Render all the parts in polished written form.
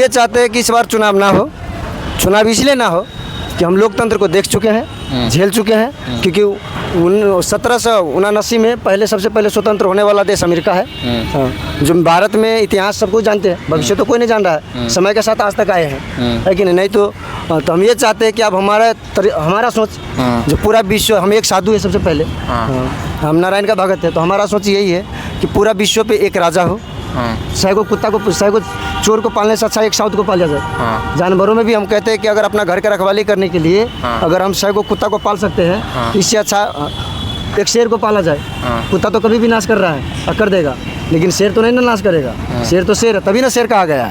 ये चाहते हैं कि इस बार चुनाव ना हो। चुनाव इसलिए ना हो कि हम लोकतंत्र को देख चुके हैं, झेल चुके हैं, क्योंकि 1779 में सबसे पहले स्वतंत्र होने वाला देश अमेरिका है। जो भारत में इतिहास सब कुछ जानते हैं, भविष्य तो कोई नहीं जान रहा है, समय के साथ आज तक आए हैं, है कि नहीं। तो हम ये चाहते हैं कि अब हमारा सोच जो पूरा विश्व, हम एक साधु है सबसे पहले, हम नारायण का भगत है, तो हमारा सोच यही है कि पूरा विश्व पे एक राजा हो। सैको कुत्ता को, सैको चोर को पालने से अच्छा एक साधु को पाला जाए। जानवरों में भी हम कहते हैं कि अगर अपना घर के रखवाली करने के लिए अगर हम सैको कुत्ता को पाल सकते हैं, इससे अच्छा एक शेर को पाला जाए। कुत्ता तो कभी भी नाश कर रहा है और कर देगा, लेकिन शेर तो नहीं ना नाश करेगा। शेर तो शेर है, तभी ना शेर कहा गया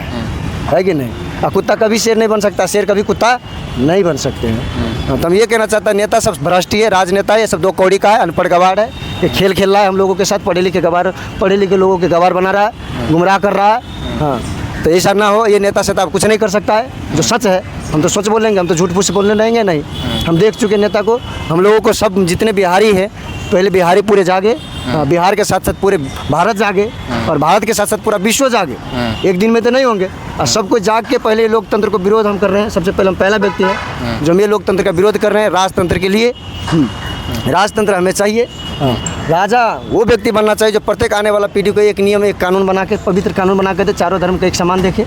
है कि नहीं। और कुत्ता कभी शेर नहीं बन सकता, शेर कभी कुत्ता नहीं बन सकते हैं। तो हम ये कहना चाहते हैं, नेता सब भ्रष्ट है, राजनेता ये सब दो कौड़ी का है, अनपढ़ गवार है, ये खेल खेल रहा है हम लोगों के साथ, पढ़े लिखे लोगों के गवार बना रहा है, गुमराह कर रहा है। हाँ, तो ऐसा ना हो। ये नेता से तो आप कुछ नहीं कर सकता है, जो सच है हम तो सच बोलेंगे, हम तो झूठ फूस बोलने रहेंगे नहीं। हम देख चुके नेता को, हम लोगों को सब जितने बिहारी हैं, पहले बिहारी पूरे जागे, बिहार के साथ साथ पूरे भारत जागे, और भारत के साथ साथ पूरा विश्व जागे। एक दिन में तो नहीं होंगे, और सबको जाग के पहले लोकतंत्र को विरोध हम कर रहे हैं। सबसे पहले हम पहला व्यक्ति हैं जो हम ये लोकतंत्र का विरोध कर रहे हैं। राजतंत्र के लिए राजतंत्र हमें चाहिए। राजा वो व्यक्ति बनना चाहिए जो प्रत्येक आने वाला पीढ़ी को एक नियम, एक कानून बना के, पवित्र कानून बना के दे, चारों धर्म को एक समान देखे।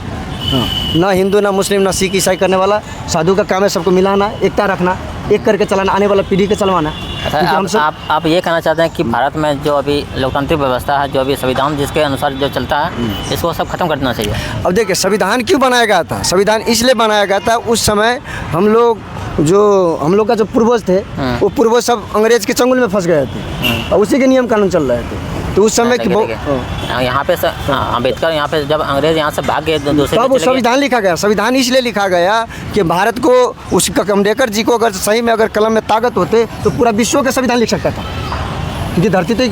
ना हिंदू, ना मुस्लिम, ना सिख, ईसाई करने वाला। साधु का काम है सबको मिलाना, एकता रखना, एक करके चलाना, आने वाला पीढ़ी को चलवाना। आप ये कहना चाहते हैं कि भारत में जो अभी लोकतांत्रिक व्यवस्था है, जो अभी संविधान जिसके अनुसार जो चलता है, इसको सब खत्म कर देना चाहिए। अब देखिए, संविधान क्यों बनाया गया था? संविधान इसलिए बनाया गया था, उस समय हम लोग का जो पूर्वज थे, वो पूर्वज सब अंग्रेज के चंगुल में फंस गए थे, और उसी के नियम कानून चल रहे थे। तो उस समय की यहाँ पे अम्बेडकर यहाँ पे जब अंग्रेज यहाँ से भाग गए दूसरे, तब वो संविधान लिखा गया। संविधान इसलिए लिखा गया कि भारत को, उसका अम्बेडकर जी को अगर सही में अगर कलम में ताकत होते तो पूरा विश्व का संविधान लिख सकता था, क्योंकि धरती तो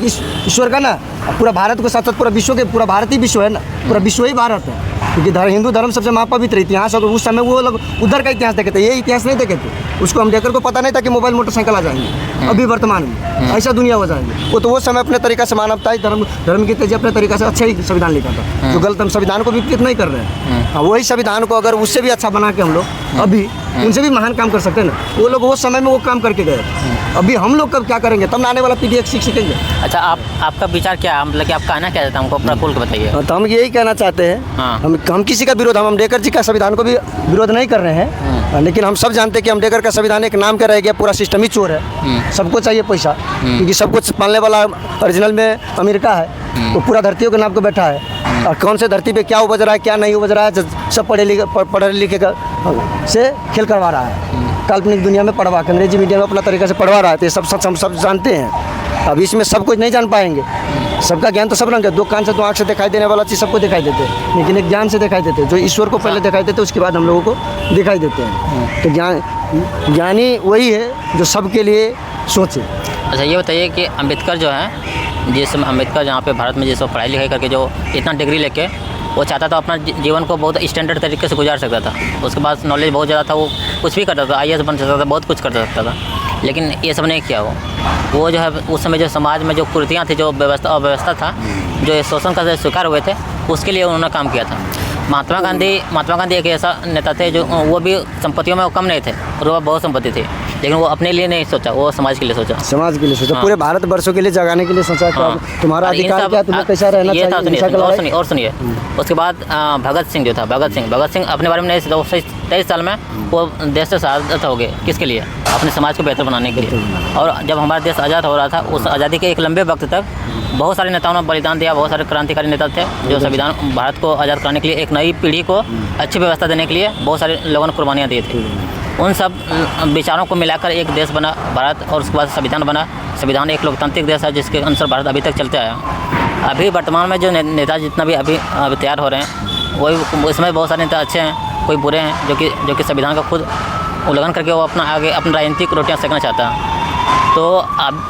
ईश्वर का ना, पूरा भारत को साथ साथ पूरा विश्व के, पूरा भारत ही विश्व है ना, पूरा विश्व ही भारत है, क्योंकि हिंदू धर्म सबसे महापवित्र इतिहास है। तो उस समय वो लोग उधर का इतिहास देखे थे, ये इतिहास नहीं देखे थे। उसको अम्बेडकर को पता नहीं था कि मोबाइल मोटरसाइकिल आ जाएंगे अभी वर्तमान में, ऐसा दुनिया हो जाएंगे। वो तो वो समय अपने तरीका से मानवता ही, धर्म की तेजी अपने तरीका से अच्छा ही संविधान लिखा था, जो गलत, हम संविधान को विपरीत नहीं कर रहे हैं। वही संविधान को अगर उससे भी अच्छा बना के हम लोग अभी उनसे भी महान काम कर सकते हैं ना। वो लोग वो समय में वो काम करके गए, अभी हम लोग कब क्या करेंगे, तब आने वाला पीढ़ी एक सीखेंगे। अच्छा, आपका विचार क्या है, मतलब कि आप कहना क्या चाहते हैं, हमको पूरा खोल के बताइए। तो हम यही कहना चाहते हैं, हम किसी का विरोध, हम अम्बेडकर जी का संविधान को भी विरोध नहीं कर रहे हैं, लेकिन हम सब जानते हैं कि अम्बेडकर का संविधान एक नाम का रह गया, पूरा सिस्टम ही चोर है। सबको चाहिए पैसा, क्योंकि सब कुछ पालने वाला ओरिजिनल में अमेरिका है, वो पूरा धरतियों के नाम को बैठा है। और कौन से धरती पे क्या उपज रहा है, क्या नहीं उपज रहा है, सब पढ़े लिखे से खेल करवा रहा है, काल्पनिक दुनिया में पढ़वा के, अंग्रेजी मीडिया में अपना तरीका से पढ़वा रहा है। तो ये सब हम सब जानते हैं। अब इसमें सब कुछ नहीं जान पाएंगे, सबका ज्ञान तो सब रंग है। दो कान से, दो आँख से दिखाई देने वाला चीज़ सबको दिखाई देते हैं, लेकिन एक ज्ञान से दिखाई देते हैं, जो ईश्वर को पहले दिखाई देते, उसके बाद हम लोगों को दिखाई देते हैं। तो ज्ञानी वही है जो सबके लिए सोचे। अच्छा, ये बताइए कि अम्बेडकर जो है, जिस अम्बेडकर जहाँ पे भारत में जिसको पढ़ाई लिखाई करके जो इतना डिग्री लेके वो चाहता था अपना जीवन को बहुत स्टैंडर्ड तरीके से गुजार सकता था, उसके पास नॉलेज बहुत ज़्यादा था, वो कुछ भी करता था, IAS बन सकता था, बहुत कुछ कर सकता था, लेकिन ये सब नहीं किया। वो जो है उस समय जो समाज में जो कुरीतियाँ थी, जो अव्यवस्था था, जो शोषण का शिकार हुए थे, उसके लिए उन्होंने काम किया था। महात्मा गांधी एक ऐसा नेता थे जो वो भी संपत्तियों में वो कम नहीं थे, और वो बहुत संपत्ति थी, लेकिन वो अपने लिए नहीं सोचा, वो समाज के लिए सोचा, पूरे भारत वर्षों के लिए जगाने के लिए सोचा। तुम्हारा अधिकार क्या, तुम्हें कैसा रहना चाहिए। और सुनिए, उसके बाद भगत सिंह जो था, भगत सिंह अपने बारे में नहीं सोचा। 23 साल में वो देश से शहादत हो गए, किसके लिए, अपने समाज को बेहतर बनाने के लिए। और जब हमारा देश आज़ाद हो रहा था, उस आज़ादी के एक लंबे वक्त तक बहुत सारे नेताओं ने बलिदान दिया, बहुत सारे क्रांतिकारी नेता थे जो संविधान भारत को आज़ाद कराने के लिए, एक नई पीढ़ी को अच्छी व्यवस्था देने के लिए बहुत सारे लोगों ने कुर्बानियाँ दी थी। उन सब विचारों को मिलाकर एक देश बना भारत, और उसके बाद संविधान बना। संविधान एक लोकतांत्रिक देश है जिसके अनुसार भारत अभी तक चलते आया। अभी वर्तमान में जो नेता जितना भी अभी तैयार हो रहे हैं, वही इसमें बहुत सारे नेता अच्छे हैं, कोई बुरे हैं, जो कि संविधान का खुद उल्लंघन करके वो अपनी राजनीतिक रोटियाँ सेकना चाहता है। तो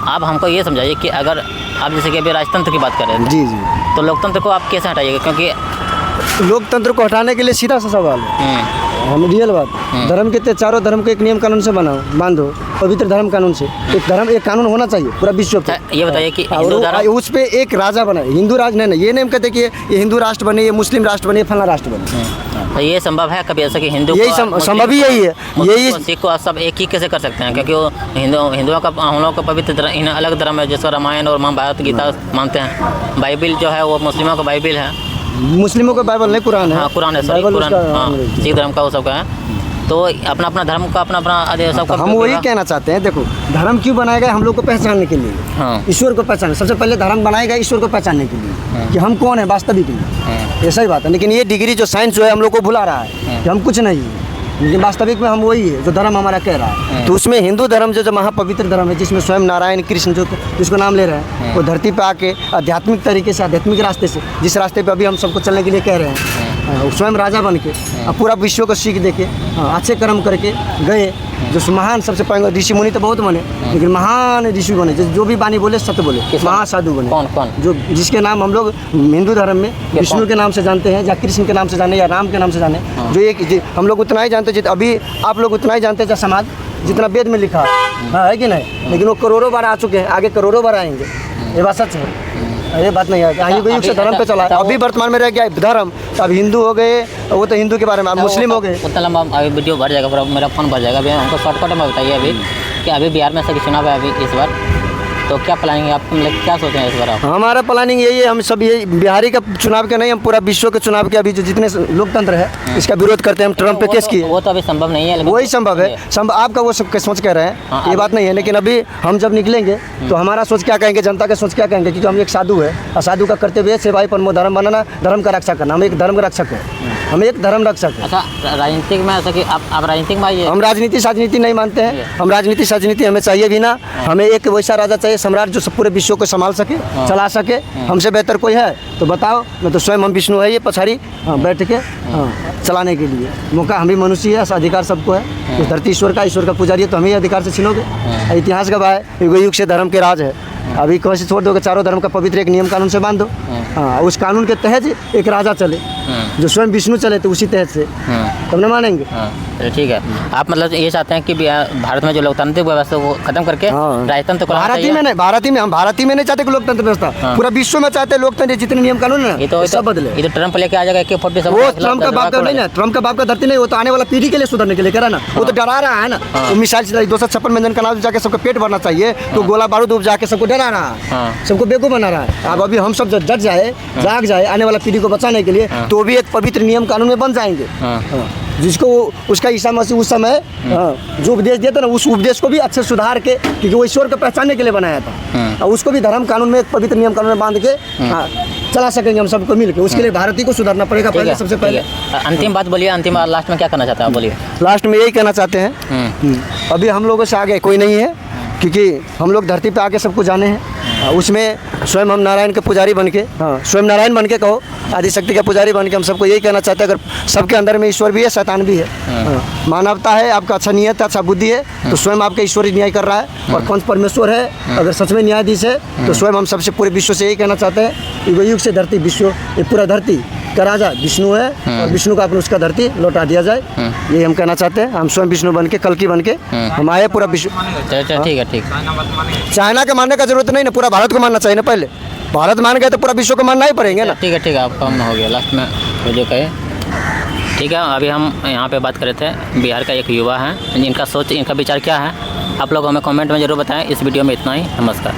अब हमको ये समझाइए कि अगर आप जैसे कि अभी राजतंत्र की बात कर रहे हैं, जी, तो लोकतंत्र को आप कैसे हटाइएगा, क्योंकि लोकतंत्र को हटाने के लिए सीधा सा सवाल है, हम रियल बात, धर्म के चारों धर्म को एक नियम कानून से बांधो, पवित्र धर्म कानून से। एक कानून होना चाहिए पूरा विश्व पे। ये बताइए कि उस पे एक राजा बने, हिंदू राज नहीं, ये नहीं कहते कि ये हिंदू राष्ट्र बने, ये मुस्लिम राष्ट्र बने, ये फला राष्ट्र बने। तो ये संभव है कभी ऐसा कि हिंदू यही को- मुस्लिम संभव ही को- यही है, मुस्लिम यही को, सिख को सब एक ही कैसे कर सकते हैं? क्योंकि वो हिंदुओं का, हम लोगों का पवित्र धर्म, इन्हें अलग धर्म है, जैसे रामायण और महाभारत गीता मानते हैं। बाइबिल जो है वो मुस्लिमों का बाइबिल है। मुस्लिमों का बाइबल नहीं, कुरान है। हाँ, कुरान है, सॉरी, बाइबल कुरान, उसका हाँ, अंग्रेजी। सिख धर्म का वो सबका है। तो अपना अपना धर्म का अपना अपना सबका हम वही कहना चाहते हैं, देखो धर्म क्यों बनाया गया? हम लोग को पहचानने के लिए, हाँ। ईश्वर को पहचानने। सबसे पहले धर्म बनाया गया ईश्वर को पहचानने के लिए कि हम कौन है वास्तविक में, ऐसा ही बात है। लेकिन ये डिग्री जो साइंस जो है हम लोग को भुला रहा है कि हम कुछ नहीं है, लेकिन वास्तविक में हम वही है जो धर्म हमारा कह रहा है। तो उसमें हिंदू धर्म जो महापवित्र धर्म है, जिसमें स्वयं नारायण कृष्ण जो जिसको नाम ले रहे हैं, वो धरती पे आके आध्यात्मिक तरीके से, आध्यात्मिक रास्ते से, जिस रास्ते पे अभी हम सबको चलने के लिए कह रहे हैं, स्वयं राजा बन के पूरा विश्व को सीख दे के अच्छे कर्म करके गए। जो महान सबसे पहले ऋषि मुनि तो बहुत बने, लेकिन महान ऋषि बने जो भी वाणी बोले सत्य बोले, महासाधु बने। कौन कौन? जो जिसके नाम हम लोग हिंदू धर्म में विष्णु के नाम से जानते हैं, या कृष्ण के नाम से जाने, या राम के नाम से जाने। जो एक हम लोग उतना ही जानते हैं, अभी आप लोग उतना ही जानते हैं समाज जितना वेद में लिखा है कि नहीं? लेकिन वो करोड़ों बार आ चुके हैं, आगे करोड़ों बार आएंगे। ये बात सच है, ये बात नहीं है। युग युग से धर्म पे चला है। अभी वर्तमान में रह गया धर्म, अब हिंदू हो गए, वो तो हिंदू के बारे में, अब मुस्लिम हो गए। उतना लंबा अभी वीडियो भर जाएगा, पूरा मेरा फ़ोन भर जाएगा। अभी हमको शॉर्टकट में बताइए अभी कि अभी बिहार में ऐसा चुनाव है अभी इस बार, तो क्या प्लानिंग है आप, मतलब क्या सोच रहे हैं इस बार आप? हमारा प्लानिंग यही है, हम सब यही बिहारी का चुनाव के नहीं, हम पूरा विश्व के चुनाव के अभी जो जितने लोकतंत्र है इसका विरोध करते हैं। हम ट्रम्प पे केस किए, वो तो अभी संभव नहीं है, लेकिन वही संभव है। आपका वो सब सोच कह रहे हैं, हाँ, ये बात नहीं है। लेकिन अभी हम जब निकलेंगे तो हमारा सोच क्या कहेंगे, जनता का सोच क्या कहेंगे, क्योंकि हम एक साधु है, और साधु का कर्तव्य है सेवाई परमो धर्म बनाना, धर्म का रक्षा करना। हम एक धर्म का रक्षक है, हम एक धर्म रक्षक है। अच्छा, राजनीतिक में ऐसा कि आप राजनीतिक में आइए। हम राजनीति नहीं मानते हैं, हम राजनीति हमें चाहिए भी ना। हमें एक वैसा राजा चाहिए, सम्राट जो पूरे विश्व को संभाल सके, चला सके। हमसे बेहतर कोई है तो बताओ, मैं तो स्वयं हम विष्णु है, ये पछाड़ी बैठ के चलाने के लिए मौका हम भी मनुष्य है, ऐसा अधिकार सबको है। इस धरती ईश्वर का पुजारी है, तो हम ही अधिकार से छीनोगे? इतिहास गवाह है, युग युग से धर्म के राज है। अभी कौन से छोड़ दोगे? चारों धर्म का पवित्र एक नियम कानून से बांध दो। हाँ, उस कानून के तहत एक राजा चले, जो स्वयं विष्णु चले, तो उसी तहत से तब न मानेंगे। चलिए ठीक है, आप मतलब ये चाहते हैं कि भारत में जो लोकतांत्रिक व्यवस्था वो खत्म करके राजतंत्र को लाना चाहिए? हम भारत ही में नहीं चाहते कि लोकतंत्र व्यवस्था, पूरा विश्व में चाहते हैं लोकतंत्र। जितने नियम कानून है ये तो सब बदले। ये तो ट्रम्प लेके आ जाएगा AK-47 सब। वो ट्रम्प का बाप का नहीं ना, ट्रम्प का बाप का धरती नहीं, वो तो आने वाला पीढ़ी के लिए सुधरने के लिए कह रहा ना। वो तो डरा रहा है ना, वो मिसाइल चला 256 व्यंजन का नाम जाके सबका पेट भरना चाहिए, तो गोला बारूद उपजा के सबको डरा रहा है, सबको बेवकूफ बना रहा है। अब अभी हम सब जब डट जाए, जाग जाए आने वाला पीढ़ी को बचाने के लिए, तो भी एक पवित्र नियम कानून में बन जाएंगे। जिसको उसका ईसा मसीह उस समय जो उपदेश दिया था ना, उस उपदेश को भी अच्छे सुधार के, क्योंकि वो ईश्वर को पहचानने के लिए बनाया था, और उसको भी धर्म कानून में एक पवित्र नियम कानून में बांध के चला सकेंगे हम सबको मिलकर। उसके लिए भारत ही को सुधारना पड़ेगा पहले, सबसे पहले। अंतिम बात बोलिए, अंतिम लास्ट में क्या करना चाहते हैं आप, बोलिए। लास्ट में यही कहना चाहते हैं, अभी हम लोगों से आगे कोई नहीं है, क्योंकि हम लोग धरती पे आके सबको जाने हैं। उसमें स्वयं हम नारायण के पुजारी बन के, स्वयं नारायण बन के कहो, आदिशक्ति के पुजारी बन के हम सबको यही कहना चाहते हैं, अगर सबके अंदर में ईश्वर भी है, शैतान भी है, मानवता है, आपका अच्छा नियत है, अच्छा बुद्धि है, तो स्वयं आपका ईश्वर न्याय कर रहा है, और पंच परमेश्वर है, अगर सच में न्यायाधीश है, तो स्वयं हम सबसे पूरे विश्व से यही कहना चाहते हैं, युग युग से धरती विश्व, ये पूरा धरती का राजा विष्णु है, और विष्णु का अपने उसका धरती लौटा दिया जाए, यही हम कहना चाहते हैं। हम स्वयं विष्णु बन के, कल्कि बन के हम आए पूरा विश्व। ठीक है, ठीक। चाइना के मानने का जरूरत नहीं ना, पूरा भारत को मानना चाहिए ना। पहले भारत मान गए तो पूरा विश्व को मानना ही पड़ेंगे ना। ठीक है, आपका हम हो गया लास्ट में वो जो कहे। ठीक है, अभी हम यहाँ पे बात कर रहे थे, बिहार का एक युवा है, इनका सोच, इनका विचार क्या है, आप लोग हमें कमेंट में ज़रूर बताएं। इस वीडियो में इतना ही, नमस्कार।